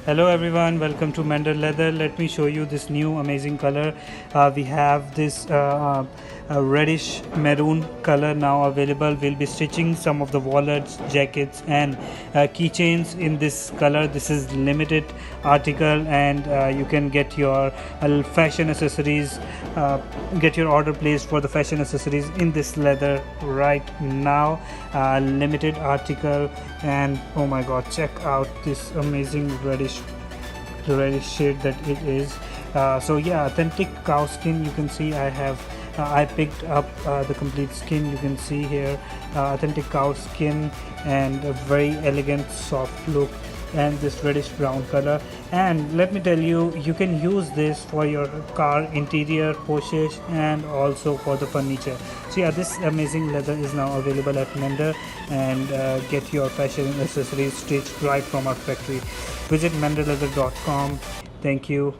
Hello everyone, welcome to Mender Leather. Let me show you this new amazing color. We have this reddish maroon color now available. We'll be stitching some of the wallets, jackets and keychains in this color. This is limited article and you can get your fashion accessories, get your order placed for the fashion accessories in this leather right now. Limited article, and oh my god, check out this amazing reddish shade that it is. So yeah, authentic cow skin. You can see I picked up the complete skin. You can see here authentic cow skin and a very elegant soft look and this reddish brown color. And let me tell you, you can use this for your car interior, Porsche, and also for the furniture. So yeah, this amazing leather is now available at Mender, and get your fashion accessories stitched right from our factory. Visit menderleather.com. Thank you.